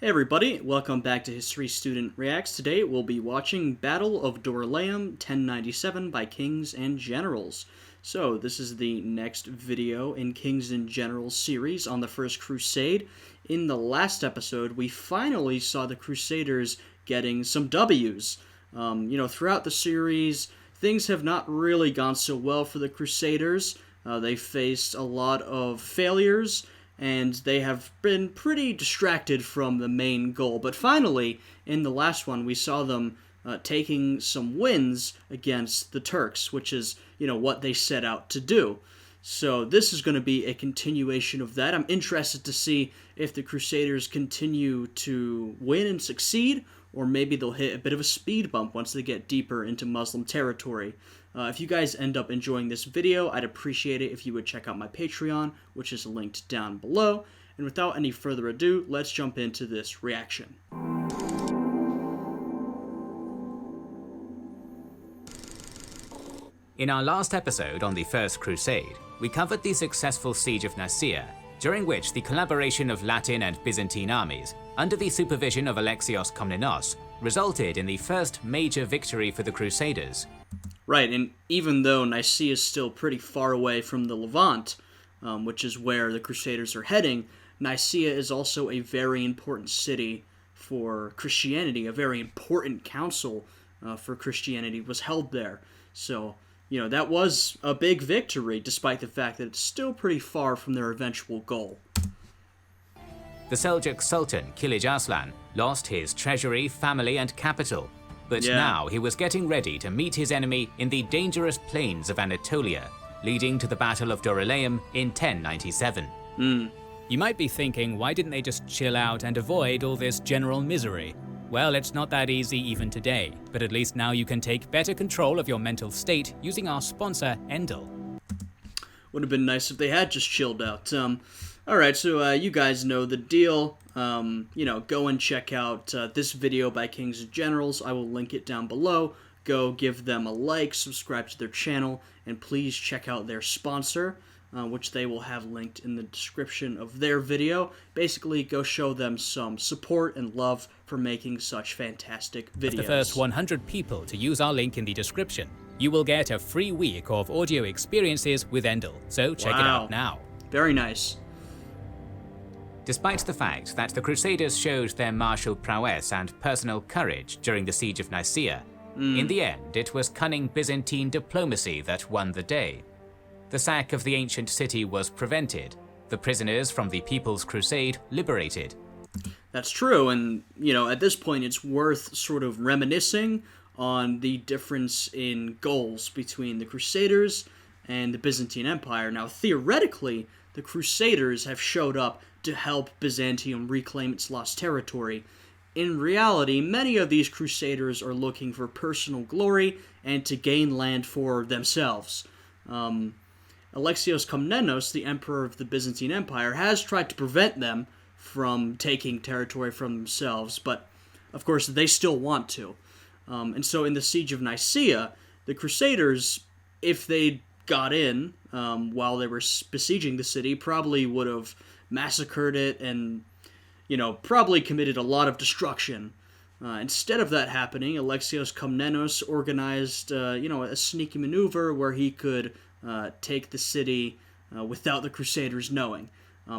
Hey everybody, welcome back to History Student Reacts. Today we'll be watching Battle of Dorylaeum 1097 by Kings and Generals. So this is the next video in Kings and Generals series on the First Crusade. In the last episode, we finally saw the Crusaders getting some W's. Throughout the series, things have not really gone so well for the Crusaders. They faced a lot of failures, and they have been pretty distracted from the main goal. But finally, in the last one, we saw them taking some wins against the Turks, which is, what they set out to do. So this is going to be a continuation of that. I'm interested to see if the Crusaders continue to win and succeed, or maybe they'll hit a bit of a speed bump once they get deeper into Muslim territory. If you guys end up enjoying this video, I'd appreciate it if you would check out my Patreon, which is linked down below. And without any further ado, let's jump into this reaction. In our last episode on the First Crusade, we covered the successful siege of Nicaea, during which the collaboration of Latin and Byzantine armies, under the supervision of Alexios Komnenos, resulted in the first major victory for the Crusaders. Right, and even though Nicaea is still pretty far away from the Levant, which is where the Crusaders are heading, Nicaea is also a very important city for Christianity. A very important council for Christianity was held there. So, that was a big victory, despite the fact that it's still pretty far from their eventual goal. The Seljuk Sultan, Kilij Arslan, lost his treasury, family, and capital. But now he was getting ready to meet his enemy in the dangerous plains of Anatolia, leading to the Battle of Dorylaeum in 1097. You might be thinking, why didn't they just chill out and avoid all this general misery? Well, it's not that easy even today, but at least now you can take better control of your mental state using our sponsor, Endel. Would have been nice if they had just chilled out. Alright, so you guys know the deal. Go and check out this video by Kings and Generals. I will link it down below. Go give them a like, subscribe to their channel, and please check out their sponsor, which they will have linked in the description of their video. Basically, go show them some support and love for making such fantastic videos. For the first 100 people to use our link in the description, you will get a free week of audio experiences with Endel, so check it out now. Very nice. Despite the fact that the Crusaders showed their martial prowess and personal courage during the siege of Nicaea, in the end it was cunning Byzantine diplomacy that won the day. The sack of the ancient city was prevented, the prisoners from the People's Crusade liberated. That's true, and, at this point it's worth sort of reminiscing on the difference in goals between the Crusaders and the Byzantine Empire. Now, theoretically, the Crusaders have showed up to help Byzantium reclaim its lost territory. In reality, many of these Crusaders are looking for personal glory and to gain land for themselves. Alexios Komnenos, the emperor of the Byzantine Empire, has tried to prevent them from taking territory from themselves, but of course they still want to. And so in the siege of Nicaea, the Crusaders, if they got in while they were besieging the city, probably would have massacred it and, probably committed a lot of destruction. Instead of that happening, Alexios Komnenos organized, a sneaky maneuver where he could take the city without the Crusaders knowing.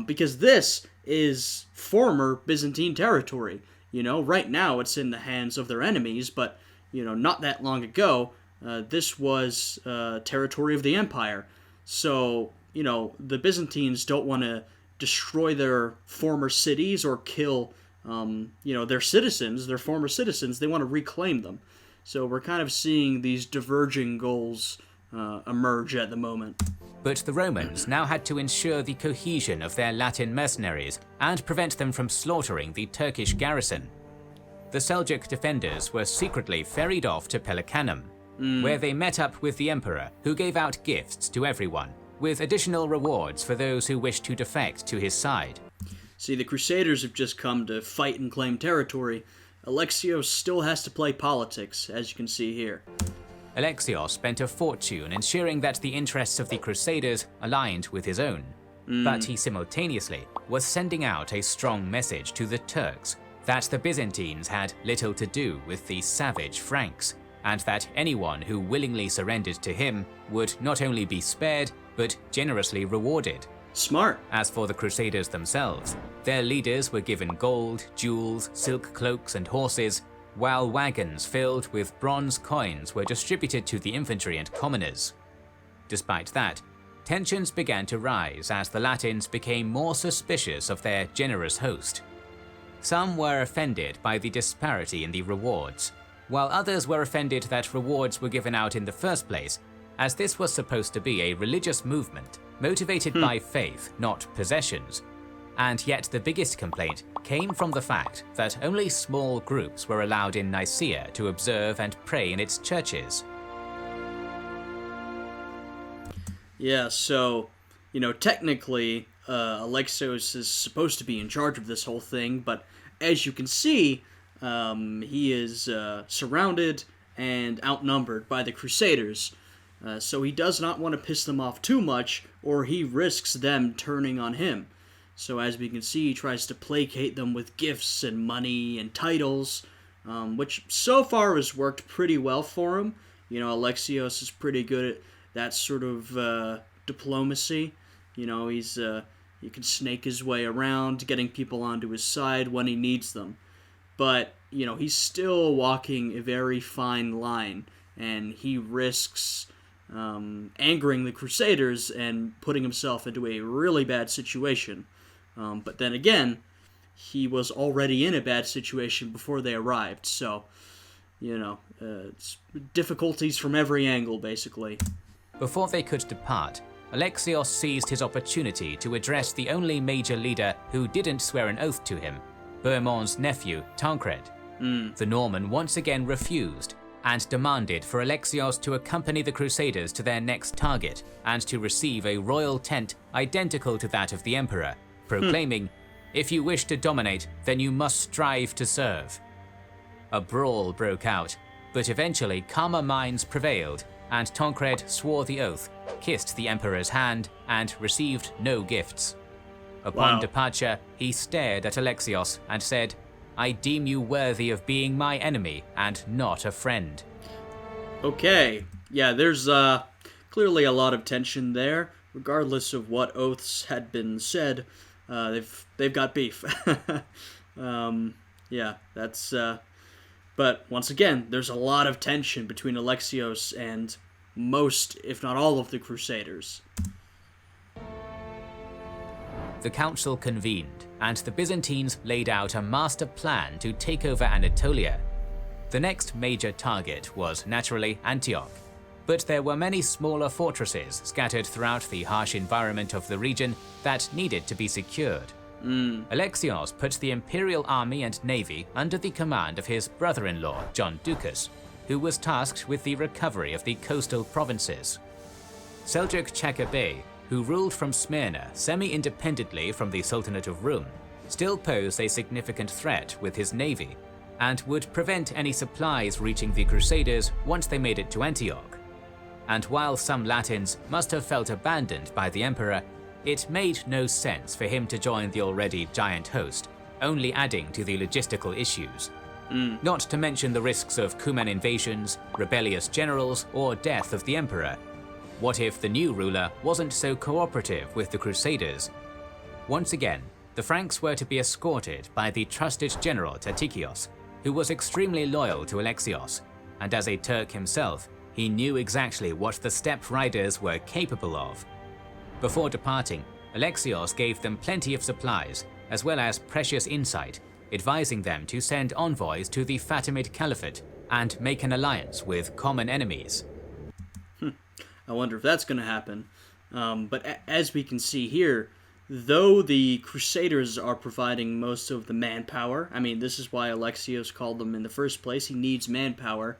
Because this is former Byzantine territory. Right now it's in the hands of their enemies, but, not that long ago, this was territory of the empire. So, the Byzantines don't want to destroy their former cities or kill, their citizens, their former citizens. They want to reclaim them. So we're kind of seeing these diverging goals emerge at the moment. But the Romans now had to ensure the cohesion of their Latin mercenaries and prevent them from slaughtering the Turkish garrison. The Seljuk defenders were secretly ferried off to Pelicanum, where they met up with the emperor, who gave out gifts to everyone, with additional rewards for those who wished to defect to his side. See, the Crusaders have just come to fight and claim territory. Alexios still has to play politics, as you can see here. Alexios spent a fortune ensuring that the interests of the Crusaders aligned with his own. But he simultaneously was sending out a strong message to the Turks, that the Byzantines had little to do with the savage Franks, and that anyone who willingly surrendered to him would not only be spared, but generously rewarded. Smart. As for the Crusaders themselves, their leaders were given gold, jewels, silk cloaks, and horses, while wagons filled with bronze coins were distributed to the infantry and commoners. Despite that, tensions began to rise as the Latins became more suspicious of their generous host. Some were offended by the disparity in the rewards, while others were offended that rewards were given out in the first place, as this was supposed to be a religious movement motivated by faith, not possessions. And yet the biggest complaint came from the fact that only small groups were allowed in Nicaea to observe and pray in its churches. Yeah, so, technically, Alexios is supposed to be in charge of this whole thing, but as you can see, he is surrounded and outnumbered by the Crusaders, so he does not want to piss them off too much, or he risks them turning on him. So as we can see, he tries to placate them with gifts and money and titles, which so far has worked pretty well for him. Alexios is pretty good at that sort of diplomacy. He can snake his way around, getting people onto his side when he needs them. But, he's still walking a very fine line, and he risks angering the Crusaders and putting himself into a really bad situation. But then again, he was already in a bad situation before they arrived, so, it's difficulties from every angle, basically. Before they could depart, Alexios seized his opportunity to address the only major leader who didn't swear an oath to him, Bohemond's nephew, Tancred. The Norman once again refused, and demanded for Alexios to accompany the Crusaders to their next target, and to receive a royal tent identical to that of the Emperor, proclaiming, "If you wish to dominate, then you must strive to serve." A brawl broke out, but eventually calmer minds prevailed, and Tancred swore the oath, kissed the Emperor's hand, and received no gifts. Upon departure, he stared at Alexios and said, "I deem you worthy of being my enemy and not a friend." Okay, yeah, there's clearly a lot of tension there. Regardless of what oaths had been said, they've got beef. Yeah, that's. But once again, there's a lot of tension between Alexios and most, if not all, of the Crusaders. The council convened, and the Byzantines laid out a master plan to take over Anatolia. The next major target was naturally Antioch, but there were many smaller fortresses scattered throughout the harsh environment of the region that needed to be secured. Alexios put the imperial army and navy under the command of his brother-in-law, John Ducas, who was tasked with the recovery of the coastal provinces. Seljuk Bey, who ruled from Smyrna semi-independently from the Sultanate of Rum, still posed a significant threat with his navy, and would prevent any supplies reaching the Crusaders once they made it to Antioch. And while some Latins must have felt abandoned by the emperor, it made no sense for him to join the already giant host, only adding to the logistical issues. Not to mention the risks of Cuman invasions, rebellious generals, or death of the emperor. What if the new ruler wasn't so cooperative with the Crusaders? Once again, the Franks were to be escorted by the trusted general Tatikios, who was extremely loyal to Alexios, and as a Turk himself, he knew exactly what the steppe riders were capable of. Before departing, Alexios gave them plenty of supplies, as well as precious insight, advising them to send envoys to the Fatimid Caliphate and make an alliance with common enemies. I wonder if that's going to happen. But as we can see here, though the Crusaders are providing most of the manpower, I mean, this is why Alexios called them in the first place, he needs manpower,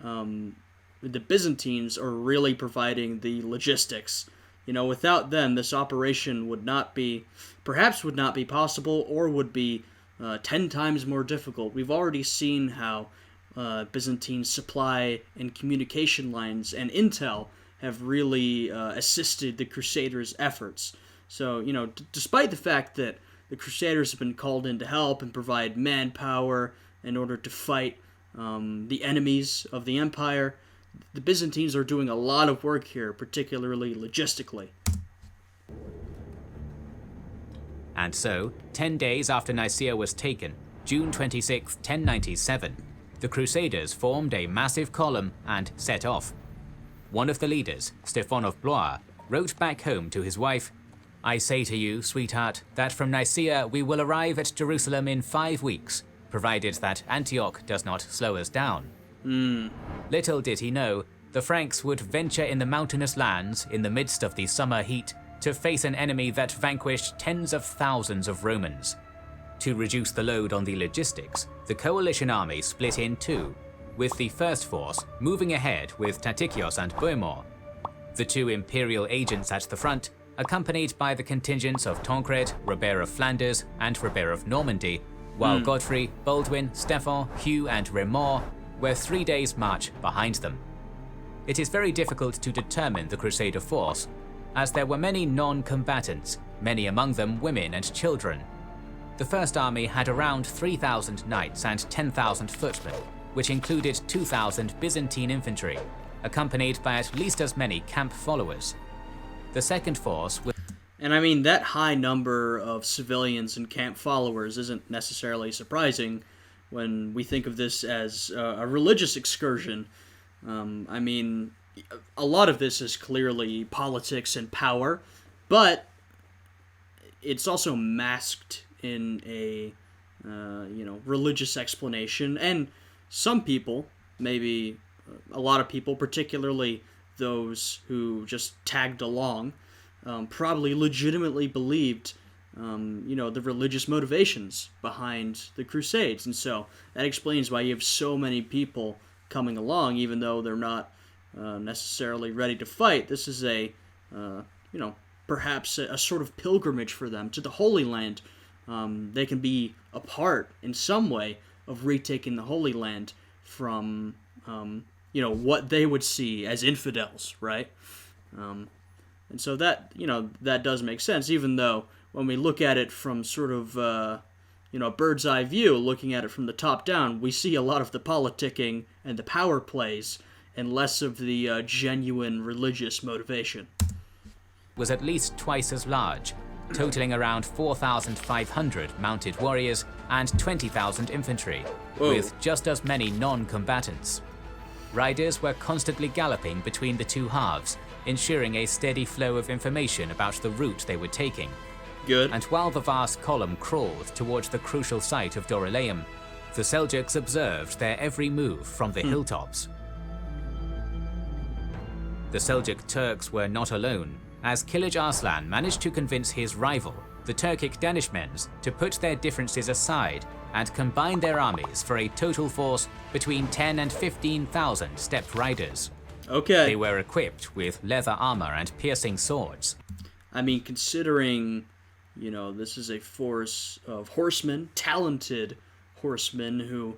the Byzantines are really providing the logistics. Without them, this operation would not be possible, or would be 10 times more difficult. We've already seen how Byzantine supply and communication lines and intel have really assisted the Crusaders' efforts. So, despite the fact that the Crusaders have been called in to help and provide manpower in order to fight the enemies of the empire. The Byzantines are doing a lot of work here, particularly logistically. And so, 10 days after Nicaea was taken, June 26, 1097, the Crusaders formed a massive column and set off. One of the leaders, Stephen of Blois, wrote back home to his wife, "I say to you, sweetheart, that from Nicaea we will arrive at Jerusalem in 5 weeks, provided that Antioch does not slow us down." Little did he know, the Franks would venture in the mountainous lands in the midst of the summer heat to face an enemy that vanquished tens of thousands of Romans. To reduce the load on the logistics, the coalition army split in two, with the first force moving ahead with Tatikios and Bohemond. The two imperial agents at the front, accompanied by the contingents of Tancred, Robert of Flanders, and Robert of Normandy, while Godfrey, Baldwin, Stephen, Hugh, and Raymond were 3 days' march behind them. It is very difficult to determine the Crusader force, as there were many non-combatants, many among them women and children. The First Army had around 3,000 knights and 10,000 footmen, which included 2,000 Byzantine infantry, accompanied by at least as many camp followers. The second force was... And I mean, that high number of civilians and camp followers isn't necessarily surprising when we think of this as a religious excursion. I mean, a lot of this is clearly politics and power, but it's also masked in a religious explanation. And some people, maybe a lot of people, particularly those who just tagged along, probably legitimately believed the religious motivations behind the Crusades. And so that explains why you have so many people coming along, even though they're not necessarily ready to fight. This is perhaps a sort of pilgrimage for them to the Holy Land. They can be a part in some way of retaking the Holy Land from, what they would see as infidels, right? And so that does make sense, even though when we look at it from sort of, a bird's eye view, looking at it from the top down, we see a lot of the politicking and the power plays and less of the genuine religious motivation. Was at least twice as large, totaling around 4,500 mounted warriors and 20,000 infantry, with just as many non-combatants. Riders were constantly galloping between the two halves, ensuring a steady flow of information about the route they were taking. Good. And while the vast column crawled towards the crucial site of Dorylaeum, the Seljuks observed their every move from the hilltops. The Seljuk Turks were not alone, as Kilij Arslan managed to convince his rival, the Turkic Danishmends, to put their differences aside and combine their armies for a total force between 10 and 15,000 stepped riders. Okay. They were equipped with leather armor and piercing swords. I mean, considering, this is a force of horsemen, talented horsemen who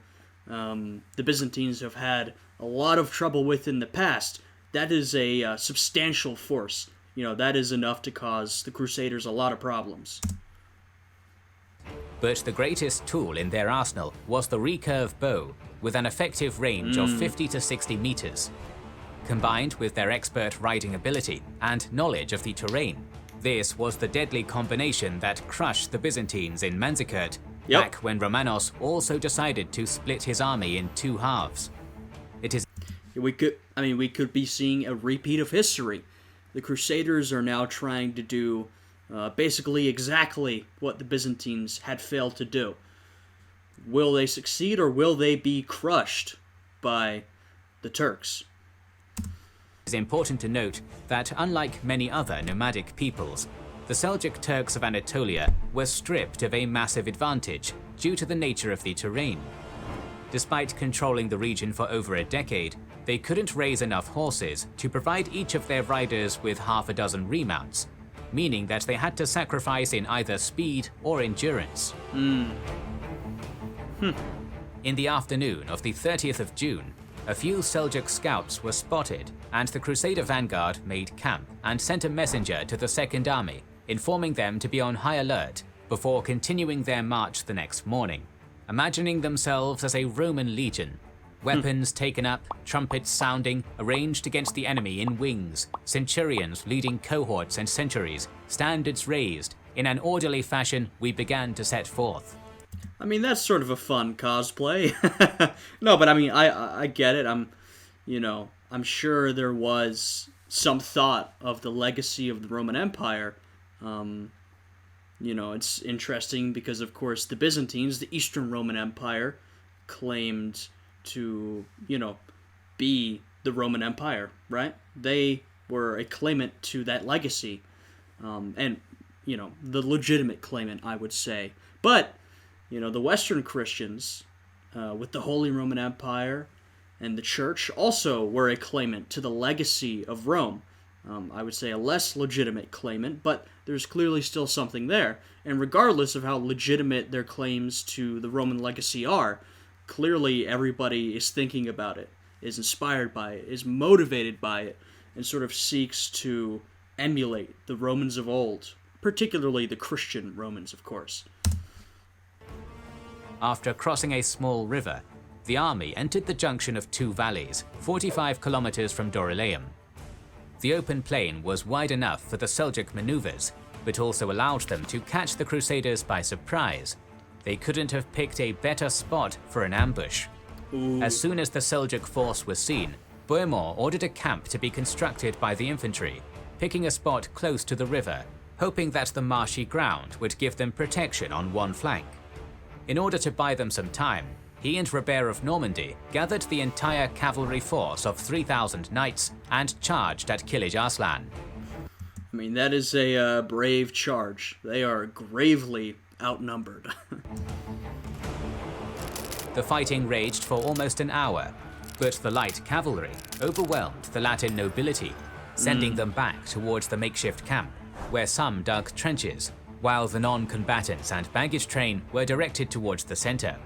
the Byzantines have had a lot of trouble with in the past, that is a substantial force. That is enough to cause the Crusaders a lot of problems. But the greatest tool in their arsenal was the recurve bow, with an effective range of 50 to 60 meters. Combined with their expert riding ability and knowledge of the terrain, this was the deadly combination that crushed the Byzantines in Manzikert, back when Romanos also decided to split his army in two halves. We could be seeing a repeat of history. The Crusaders are now trying to do basically exactly what the Byzantines had failed to do. Will they succeed, or will they be crushed by the Turks? It is important to note that unlike many other nomadic peoples, the Seljuk Turks of Anatolia were stripped of a massive advantage due to the nature of the terrain. Despite controlling the region for over a decade, they couldn't raise enough horses to provide each of their riders with half a dozen remounts, meaning that they had to sacrifice in either speed or endurance. In the afternoon of the 30th of June, a few Seljuk scouts were spotted, and the Crusader Vanguard made camp and sent a messenger to the Second Army, informing them to be on high alert, before continuing their march the next morning, imagining themselves as a Roman legion. Weapons taken up, trumpets sounding, arranged against the enemy in wings, centurions leading cohorts and centuries, standards raised. In an orderly fashion, we began to set forth. I mean, that's sort of a fun cosplay. No, but I mean, I get it. I'm sure there was some thought of the legacy of the Roman Empire. It's interesting because, of course, the Byzantines, the Eastern Roman Empire, claimed to, be the Roman Empire, right? They were a claimant to that legacy, and, the legitimate claimant, I would say. But, the Western Christians, with the Holy Roman Empire and the Church, also were a claimant to the legacy of Rome. I would say a less legitimate claimant, but there's clearly still something there. And regardless of how legitimate their claims to the Roman legacy are, clearly everybody is thinking about it, is inspired by it, is motivated by it, and sort of seeks to emulate the Romans of old, particularly the Christian Romans, of course. After crossing a small river, the army entered the junction of two valleys, 45 kilometers from Dorylaeum. The open plain was wide enough for the Seljuk maneuvers, but also allowed them to catch the Crusaders by surprise. They couldn't have picked a better spot for an ambush. Ooh. As soon as the Seljuk force was seen, Bohemond ordered a camp to be constructed by the infantry, picking a spot close to the river, hoping that the marshy ground would give them protection on one flank. In order to buy them some time, he and Robert of Normandy gathered the entire cavalry force of 3,000 knights and charged at Kilij Arslan. I mean, that is a brave charge. They are gravely outnumbered. The fighting raged for almost an hour, but the light cavalry overwhelmed the Latin nobility, sending them back towards the makeshift camp, where some dug trenches, while the non-combatants and baggage train were directed towards the center.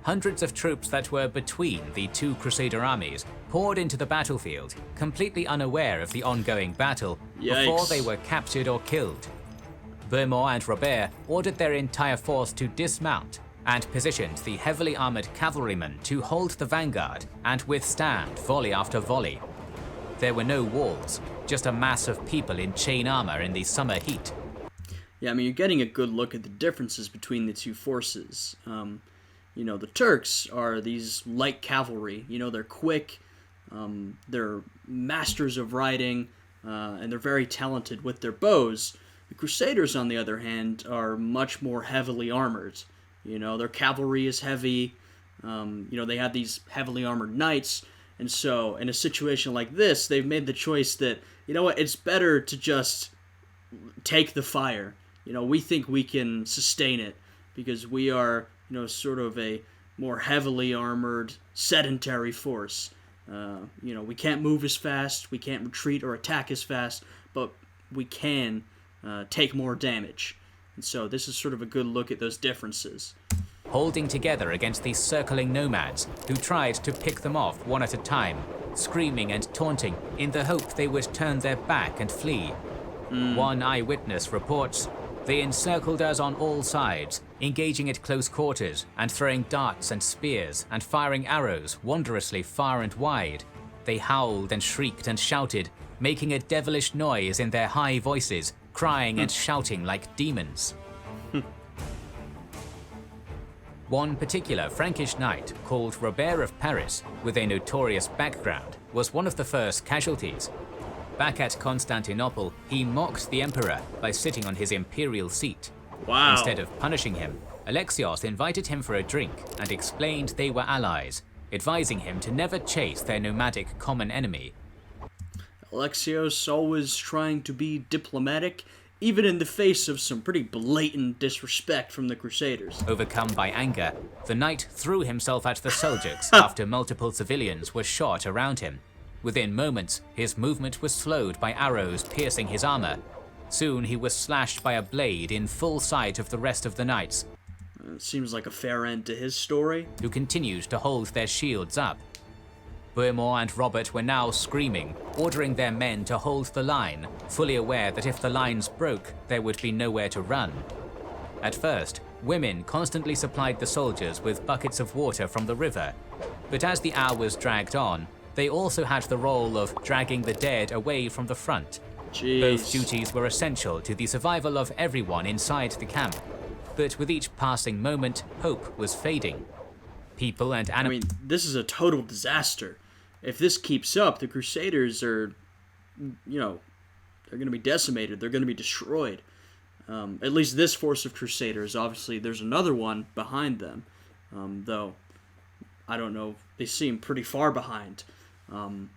Hundreds of troops that were between the two Crusader armies poured into the battlefield, completely unaware of the ongoing battle, before they were captured or killed. Bohemond and Robert ordered their entire force to dismount and positioned the heavily armored cavalrymen to hold the vanguard and withstand volley after volley. There were no walls, just a mass of people in chain armor in the summer heat. Yeah, I mean, you're getting a good look at the differences between the two forces. The Turks are these light cavalry. They're quick, they're masters of riding, and they're very talented with their bows. The Crusaders, on the other hand, are much more heavily armored. Their cavalry is heavy. They have these heavily armored knights. And so, in a situation like this, they've made the choice that, it's better to just take the fire. We think we can sustain it because we are, sort of a more heavily armored, sedentary force. We can't move as fast, we can't retreat or attack as fast, but we can take more damage. And so this is sort of a good look at those differences. Holding together against these circling nomads who tried to pick them off one at a time, screaming and taunting in the hope they would turn their back and flee. One eyewitness reports, "They encircled us on all sides, engaging at close quarters and throwing darts and spears and firing arrows wondrously far and wide. They howled and shrieked and shouted, making a devilish noise in their high voices, crying and shouting like demons." One particular Frankish knight called Robert of Paris, with a notorious background, was one of the first casualties. Back at Constantinople, he mocked the emperor by sitting on his imperial seat. Wow. Instead of punishing him, Alexios invited him for a drink and explained they were allies, advising him to never chase their nomadic common enemy. Alexios always trying to be diplomatic, even in the face of some pretty blatant disrespect from the Crusaders. Overcome by anger, the knight threw himself at the Seljuks after multiple civilians were shot around him. Within moments, his movement was slowed by arrows piercing his armor. Soon he was slashed by a blade in full sight of the rest of the knights. Seems like a fair end to his story. Who continued to hold their shields up. Bohemond and Robert were now screaming, ordering their men to hold the line, fully aware that if the lines broke, there would be nowhere to run. At first, women constantly supplied the soldiers with buckets of water from the river, but as the hours dragged on, they also had the role of dragging the dead away from the front. Jeez. Both duties were essential to the survival of everyone inside the camp, but with each passing moment, hope was fading. People and animals... I mean, this is a total disaster. If this keeps up, the Crusaders are, they're going to be decimated. They're going to be destroyed. At least this force of Crusaders. Obviously, there's another one behind them, though I don't know. They seem pretty far behind. I'm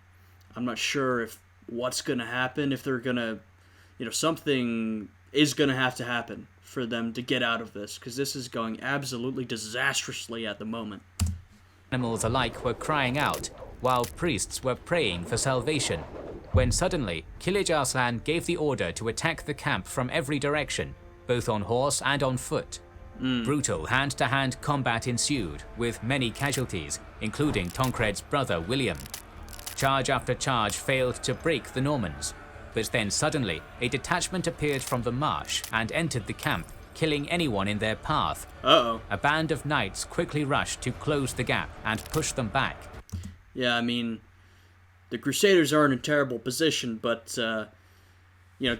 not sure if what's going to happen, if they're going to, something is going to have to happen for them to get out of this, because this is going absolutely disastrously at the moment. Animals alike were crying out, while priests were praying for salvation, when suddenly Kilij Arslan gave the order to attack the camp from every direction, both on horse and on foot. Brutal hand-to-hand combat ensued, with many casualties, including Tancred's brother William. Charge after charge failed to break the Normans, but then suddenly a detachment appeared from the marsh and entered the camp, killing anyone in their path. Uh-oh. A band of knights quickly rushed to close the gap and push them back. Yeah, I mean, the Crusaders are in a terrible position, but,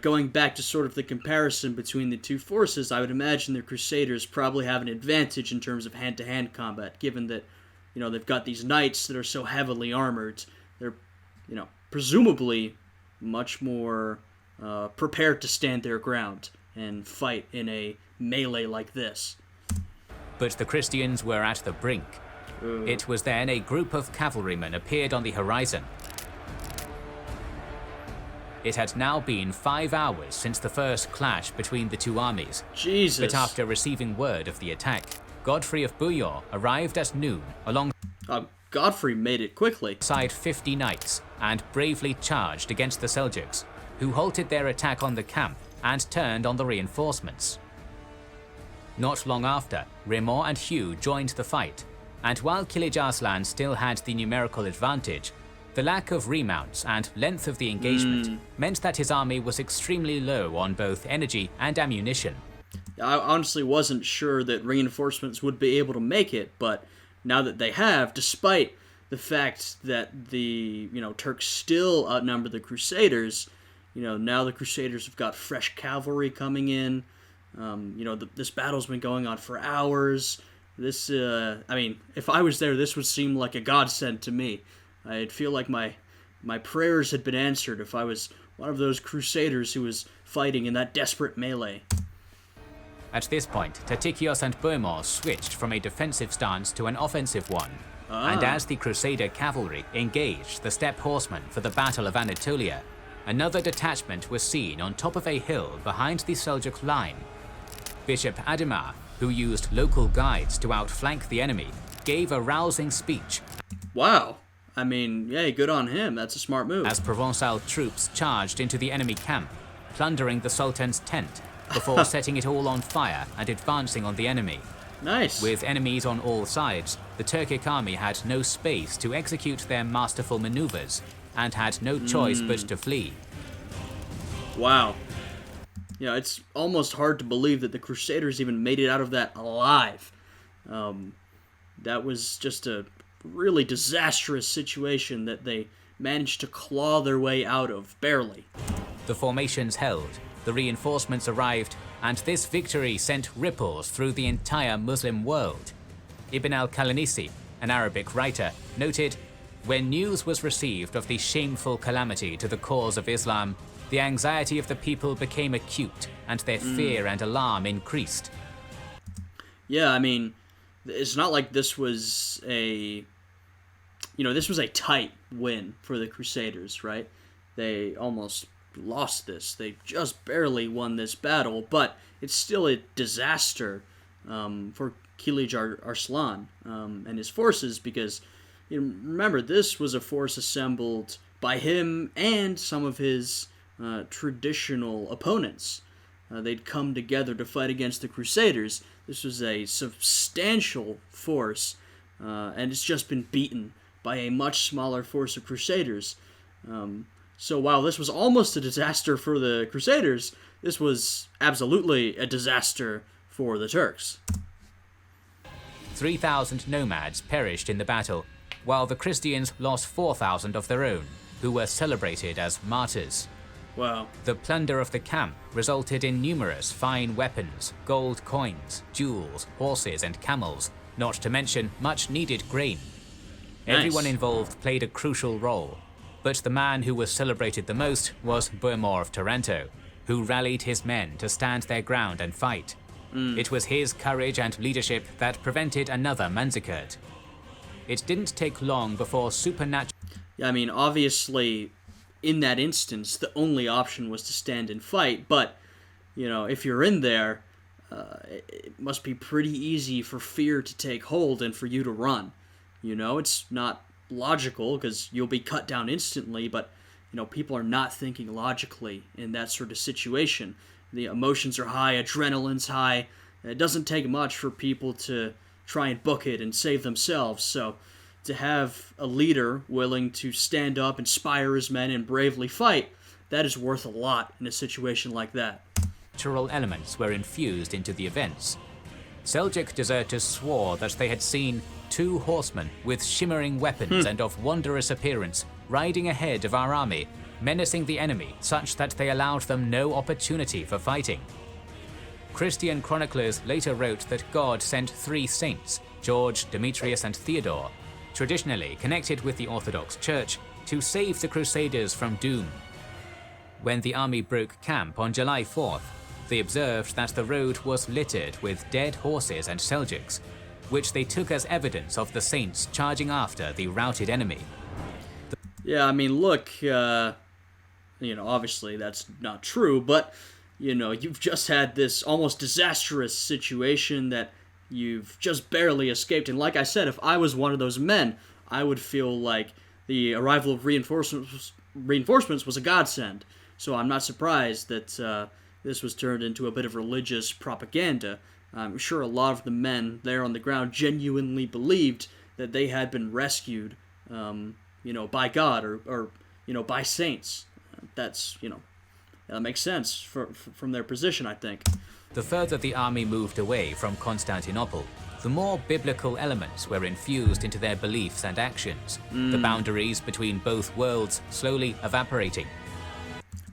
going back to sort of the comparison between the two forces, I would imagine the Crusaders probably have an advantage in terms of hand-to-hand combat, given that, they've got these knights that are so heavily armored. They're, presumably much more prepared to stand their ground and fight in a melee like this. But the Christians were at the brink. It was then a group of cavalrymen appeared on the horizon. It had now been 5 hours since the first clash between the two armies. Jesus. But after receiving word of the attack, Godfrey of Bouillon arrived at noon Godfrey made it quickly. alongside 50 knights and bravely charged against the Seljuks, who halted their attack on the camp and turned on the reinforcements. Not long after, Raymond and Hugh joined the fight, and while Kilij Arslan still had the numerical advantage, the lack of remounts and length of the engagement meant that his army was extremely low on both energy and ammunition. I honestly wasn't sure that reinforcements would be able to make it, but now that they have, despite the fact that the Turks still outnumber the Crusaders, now the Crusaders have got fresh cavalry coming in. This battle's been going on for hours. This, if I was there, this would seem like a godsend to me. I'd feel like my prayers had been answered if I was one of those Crusaders who was fighting in that desperate melee. At this point, Tatikios and Beaumont switched from a defensive stance to an offensive one, and as the Crusader cavalry engaged the steppe horsemen for the Battle of Anatolia, another detachment was seen on top of a hill behind the Seljuk line. Bishop Ademar, who used local guides to outflank the enemy, gave a rousing speech. Wow. Good on him. That's a smart move. As Provençal troops charged into the enemy camp, plundering the Sultan's tent, before setting it all on fire and advancing on the enemy. Nice. With enemies on all sides, the Turkic army had no space to execute their masterful maneuvers, and had no choice but to flee. Wow. It's almost hard to believe that the Crusaders even made it out of that alive. That was just a really disastrous situation that they managed to claw their way out of, barely. The formations held, the reinforcements arrived, and this victory sent ripples through the entire Muslim world. Ibn al-Qalanisi, an Arabic writer, noted, "When news was received of the shameful calamity to the cause of Islam, the anxiety of the people became acute, and their fear and alarm increased." Yeah, it's not like this was a tight win for the Crusaders, right? They almost lost this. They just barely won this battle, but it's still a disaster for Kilij Arslan and his forces, because remember, this was a force assembled by him and some of his traditional opponents. They'd come together to fight against the Crusaders. This was a substantial force, and it's just been beaten by a much smaller force of Crusaders. So while this was almost a disaster for the Crusaders, this was absolutely a disaster for the Turks. 3,000 nomads perished in the battle, while the Christians lost 4,000 of their own, who were celebrated as martyrs. Wow. The plunder of the camp resulted in numerous fine weapons, gold coins, jewels, horses and camels, not to mention much needed grain. Nice. Everyone involved played a crucial role, but the man who was celebrated the most was Boemor of Taranto, who rallied his men to stand their ground and fight. It was his courage and leadership that prevented another Manzikert. It didn't take long before supernatural... I mean, obviously, in that instance, the only option was to stand and fight, but, you know, if you're in there, it must be pretty easy for fear to take hold and for you to run. You know, it's not logical, because you'll be cut down instantly, but, you know, people are not thinking logically in that sort of situation. The emotions are high, adrenaline's high. It doesn't take much for people to try and book it and save themselves, so to have a leader willing to stand up, inspire his men, and bravely fight, that is worth a lot in a situation like that. Natural elements were infused into the events. Seljuk deserters swore that they had seen 2 horsemen with shimmering weapons and of wondrous appearance riding ahead of our army, menacing the enemy such that they allowed them no opportunity for fighting. Christian chroniclers later wrote that God sent 3 saints, George, Demetrius and Theodore, traditionally connected with the Orthodox Church, to save the Crusaders from doom. When the army broke camp on July 4th, they observed that the road was littered with dead horses and Seljuks, which they took as evidence of the saints charging after the routed enemy. Yeah, I mean, look, you know, obviously that's not true, but, you know, you've just had this almost disastrous situation that you've just barely escaped, and like I said, if I was one of those men, I would feel like the arrival of reinforcements was a godsend. So I'm not surprised that this was turned into a bit of religious propaganda. I'm sure a lot of the men there on the ground genuinely believed that they had been rescued, you know, by God or you know, by saints. That's, you know, that makes sense from their position, I think. The further the army moved away from Constantinople, the more biblical elements were infused into their beliefs and actions, the boundaries between both worlds slowly evaporating.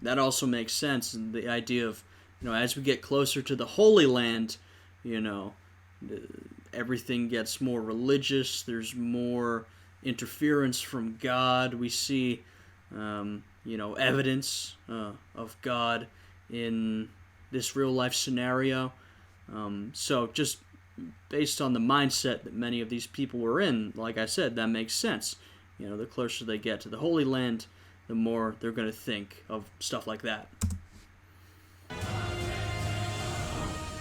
That also makes sense, and the idea of, you know, as we get closer to the Holy Land, you know, everything gets more religious, there's more interference from God, we see, you know, evidence of God in this real-life scenario. So just based on the mindset that many of these people were in, like I said, that makes sense. You know, the closer they get to the Holy Land, the more they're going to think of stuff like that.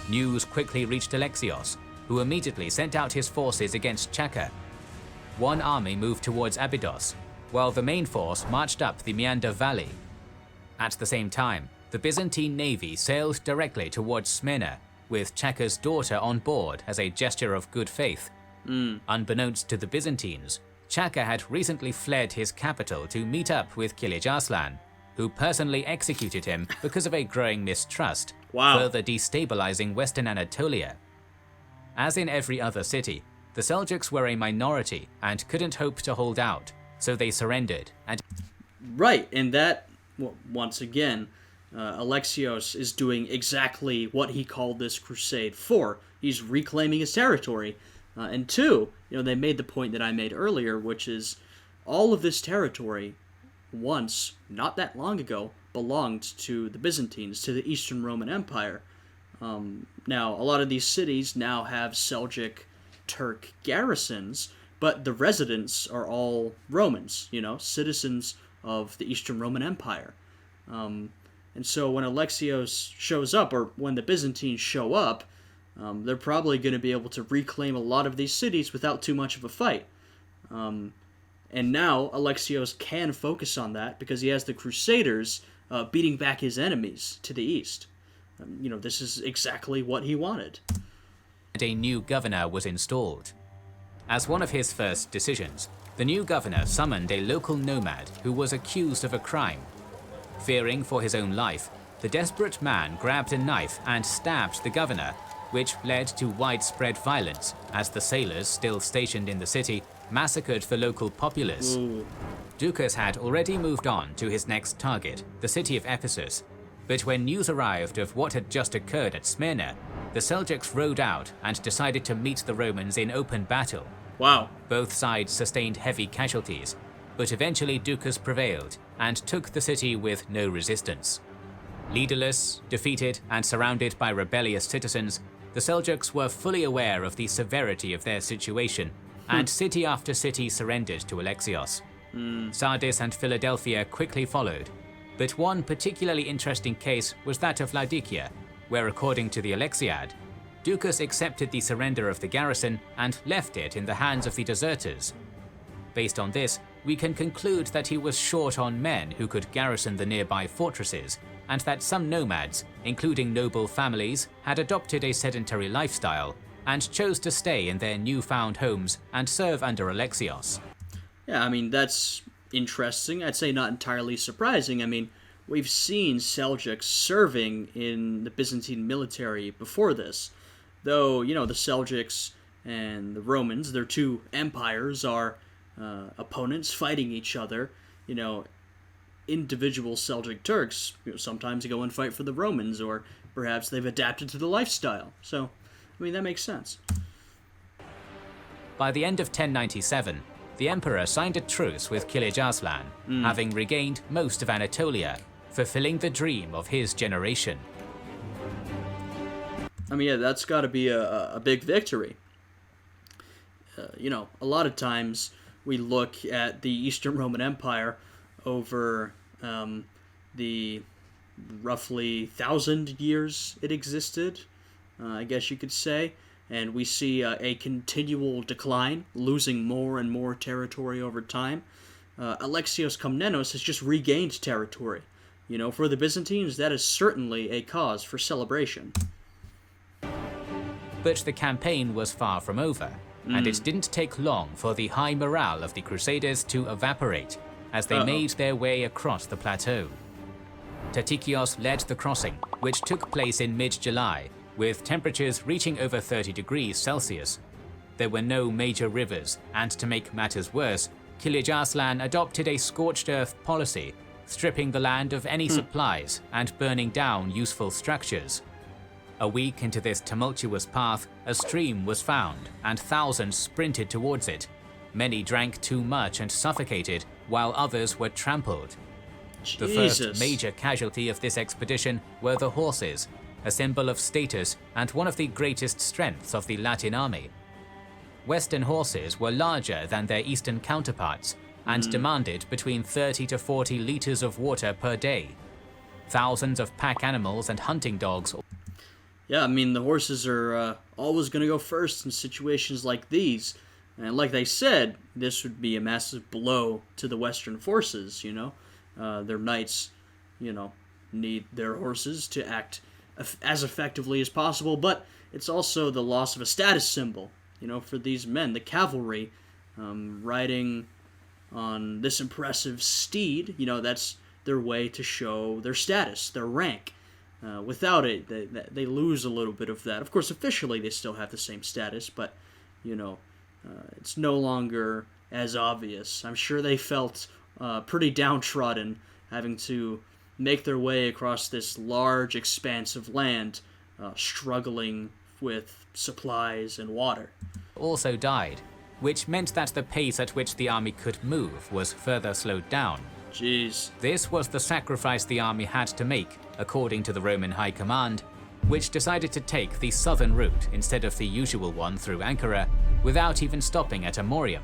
News quickly reached Alexios, who immediately sent out his forces against Chaka. One army moved towards Abydos, while the main force marched up the Meander Valley. At the same time, the Byzantine navy sailed directly towards Smyrna, with Chaka's daughter on board as a gesture of good faith. Unbeknownst to the Byzantines, Chaka had recently fled his capital to meet up with Kilij Arslan, who personally executed him because of a growing mistrust, further destabilizing Western Anatolia. As in every other city, the Seljuks were a minority and couldn't hope to hold out, so they surrendered. And right, and that, well, once again, Alexios is doing exactly what he called this crusade for. He's reclaiming his territory. And 2, you know, they made the point that I made earlier, which is all of this territory once, not that long ago, belonged to the Byzantines, to the Eastern Roman Empire. Now, a lot of these cities now have Seljuk Turk garrisons, but the residents are all Romans, you know, citizens of the Eastern Roman Empire. And so when Alexios shows up, or when the Byzantines show up, they're probably going to be able to reclaim a lot of these cities without too much of a fight. And now Alexios can focus on that because he has the Crusaders beating back his enemies to the east. You know, this is exactly what he wanted. a new governor was installed. As one of his first decisions, the new governor summoned a local nomad who was accused of a crime. Fearing for his own life, the desperate man grabbed a knife and stabbed the governor, which led to widespread violence as the sailors still stationed in the city massacred the local populace. Ducas had already moved on to his next target, the city of Ephesus, but when news arrived of what had just occurred at Smyrna, the Seljuks rode out and decided to meet the Romans in open battle. Wow. Both sides sustained heavy casualties, but eventually Ducas prevailed and took the city with no resistance. Leaderless, defeated, and surrounded by rebellious citizens, the Seljuks were fully aware of the severity of their situation, and city after city surrendered to Alexios. Sardis and Philadelphia quickly followed, but one particularly interesting case was that of Laodicea, where according to the Alexiad, Ducas accepted the surrender of the garrison and left it in the hands of the deserters. Based on this, we can conclude that he was short on men who could garrison the nearby fortresses, and that some nomads, including noble families, had adopted a sedentary lifestyle and chose to stay in their newfound homes and serve under Alexios. Yeah, I mean, that's interesting. I'd say not entirely surprising. I mean, we've seen Seljuks serving in the Byzantine military before this. Though, the Seljuks and the Romans, their two empires, are opponents fighting each other. Individual Seljuk Turks sometimes go and fight for the Romans, or perhaps they've adapted to the lifestyle. So, I mean, that makes sense. By the end of 1097, the emperor signed a truce with Kilij Arslan, having regained most of Anatolia, fulfilling the dream of his generation. I mean, yeah, that's got to be a big victory. A lot of times we look at the Eastern Roman Empire over the roughly 1,000 years it existed, I guess you could say, and we see a continual decline, losing more and more territory over time. Alexios Komnenos has just regained territory. For the Byzantines, that is certainly a cause for celebration. But the campaign was far from over, and it didn't take long for the high morale of the Crusaders to evaporate as they made their way across the plateau. Tatikios led the crossing, which took place in mid-July, with temperatures reaching over 30 degrees Celsius. There were no major rivers, and to make matters worse, Kilij Arslan adopted a scorched earth policy, stripping the land of any supplies and burning down useful structures. A week into this tumultuous path, a stream was found, and thousands sprinted towards it. Many drank too much and suffocated, while others were trampled. The first major casualty of this expedition were the horses, a symbol of status and one of the greatest strengths of the Latin army. Western horses were larger than their eastern counterparts and demanded between 30 to 40 liters of water per day. Thousands of pack animals and hunting dogs. Yeah, I mean, the horses are always going to go first in situations like these. And like they said, this would be a massive blow to the Western forces, Their knights, need their horses to act as effectively as possible, but it's also the loss of a status symbol, for these men. The cavalry, riding on this impressive steed, that's their way to show their status, their rank. Without it, they lose a little bit of that. Of course, officially they still have the same status, but, it's no longer as obvious. I'm sure they felt pretty downtrodden having to make their way across this large expanse of land, struggling with supplies and water. Also died, which meant that the pace at which the army could move was further slowed down. Jeez. This was the sacrifice the army had to make, according to the Roman High Command, which decided to take the southern route instead of the usual one through Ankara, without even stopping at Amorium.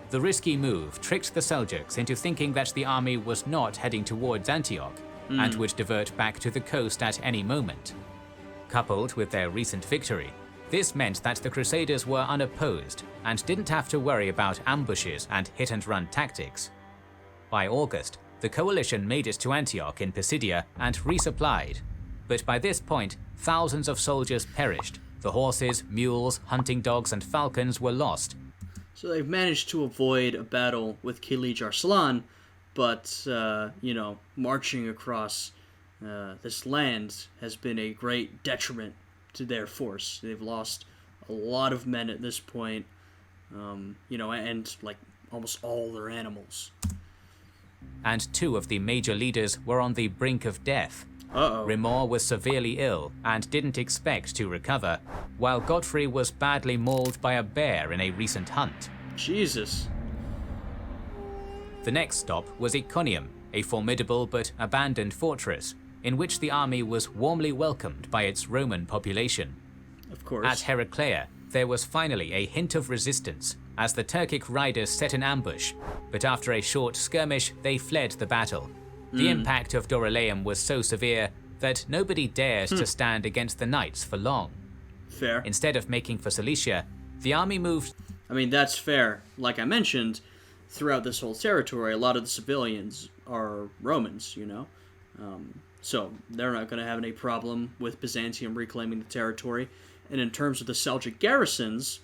The risky move tricked the Seljuks into thinking that the army was not heading towards Antioch, and would divert back to the coast at any moment. Coupled with their recent victory, this meant that the Crusaders were unopposed and didn't have to worry about ambushes and hit-and-run tactics. By August, the coalition made it to Antioch in Pisidia and resupplied, but by this point, thousands of soldiers perished. The horses, mules, hunting dogs, and falcons were lost. So they've managed to avoid a battle with Kilij Arslan, but, marching across this land has been a great detriment to their force. They've lost a lot of men at this point, and like almost all their animals. And 2 of the major leaders were on the brink of death. Uh-oh. Rimor was severely ill and didn't expect to recover, while Godfrey was badly mauled by a bear in a recent hunt. Jesus. The next stop was Iconium, a formidable but abandoned fortress, in which the army was warmly welcomed by its Roman population. Of course. At Heraclea, there was finally a hint of resistance, as the Turkic riders set an ambush, but after a short skirmish, they fled the battle. The impact of Dorylaeum was so severe that nobody dared to stand against the knights for long. Fair. Instead of making for Cilicia, the army moved... I mean, that's fair. Like I mentioned, throughout this whole territory, a lot of the civilians are Romans, so they're not going to have any problem with Byzantium reclaiming the territory. And in terms of the Seljuk garrisons,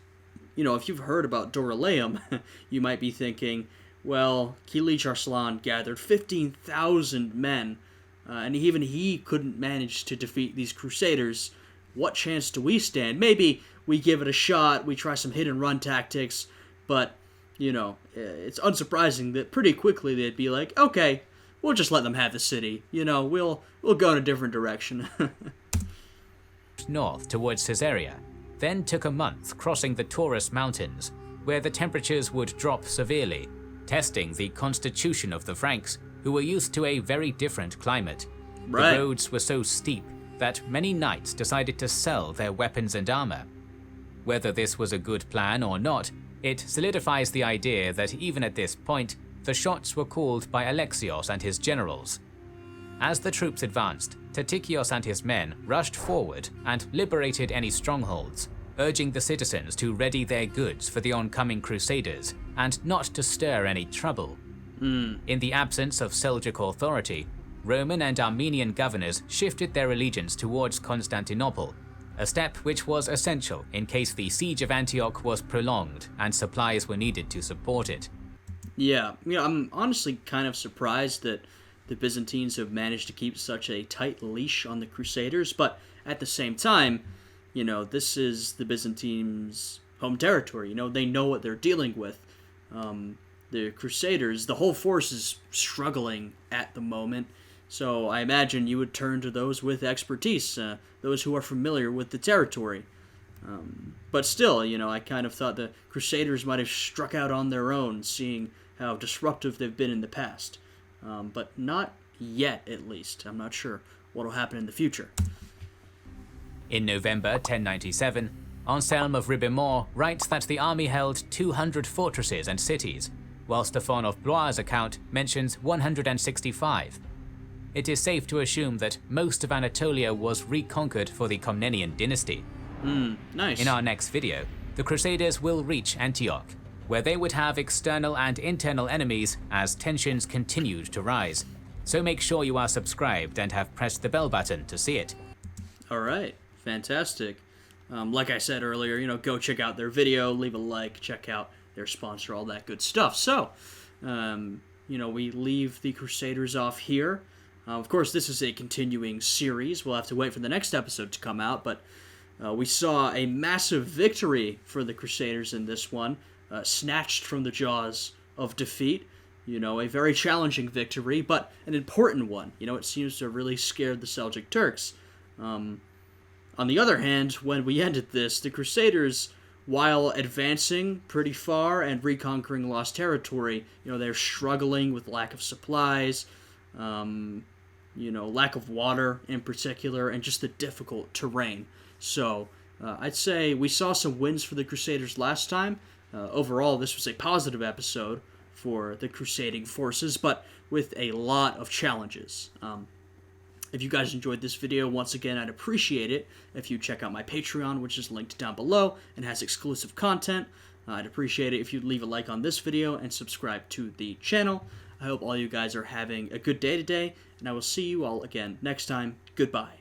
if you've heard about Dorylaeum, you might be thinking, well, Kilij Arslan gathered 15,000 men, and even he couldn't manage to defeat these Crusaders. What chance do we stand? Maybe we give it a shot, we try some hit-and-run tactics, but, it's unsurprising that pretty quickly they'd be like, okay, we'll just let them have the city. We'll go in a different direction. north towards Caesarea, then took a month crossing the Taurus Mountains, where the temperatures would drop severely, testing the constitution of the Franks, who were used to a very different climate. Right. The roads were so steep that many knights decided to sell their weapons and armor. Whether this was a good plan or not, it solidifies the idea that even at this point, the shots were called by Alexios and his generals. As the troops advanced, Tatikios and his men rushed forward and liberated any strongholds, urging the citizens to ready their goods for the oncoming Crusaders and not to stir any trouble. In the absence of Seljuk authority, Roman and Armenian governors shifted their allegiance towards Constantinople, a step which was essential in case the siege of Antioch was prolonged and supplies were needed to support it. Yeah, I'm honestly kind of surprised that the Byzantines have managed to keep such a tight leash on the Crusaders, but at the same time, this is the Byzantines' home territory. They know what they're dealing with. The Crusaders, the whole force is struggling at the moment, so I imagine you would turn to those with expertise, those who are familiar with the territory. But still, I kind of thought the Crusaders might have struck out on their own, seeing how disruptive they've been in the past. But not yet, at least. I'm not sure what will happen in the future. In November 1097, Anselm of Ribemont writes that the army held 200 fortresses and cities, while Stefan of Blois' account mentions 165. It is safe to assume that most of Anatolia was reconquered for the Komnenian dynasty. Nice. In our next video, the Crusaders will reach Antioch, where they would have external and internal enemies as tensions continued to rise. So make sure you are subscribed and have pressed the bell button to see it. All right, fantastic. Like I said earlier, go check out their video, leave a like, check out their sponsor, all that good stuff. So, we leave the Crusaders off here. Of course, this is a continuing series. We'll have to wait for the next episode to come out, but we saw a massive victory for the Crusaders in this one, snatched from the jaws of defeat. A very challenging victory, but an important one. It seems to have really scared the Seljuk Turks. On the other hand, when we ended this, the Crusaders, while advancing pretty far and reconquering lost territory, they're struggling with lack of supplies, lack of water in particular, and just the difficult terrain. So I'd say we saw some wins for the Crusaders last time. Overall, this was a positive episode for the crusading forces, but with a lot of challenges. If you guys enjoyed this video, once again, I'd appreciate it if you check out my Patreon, which is linked down below and has exclusive content. I'd appreciate it if you'd leave a like on this video and subscribe to the channel. I hope all you guys are having a good day today, and I will see you all again next time. Goodbye.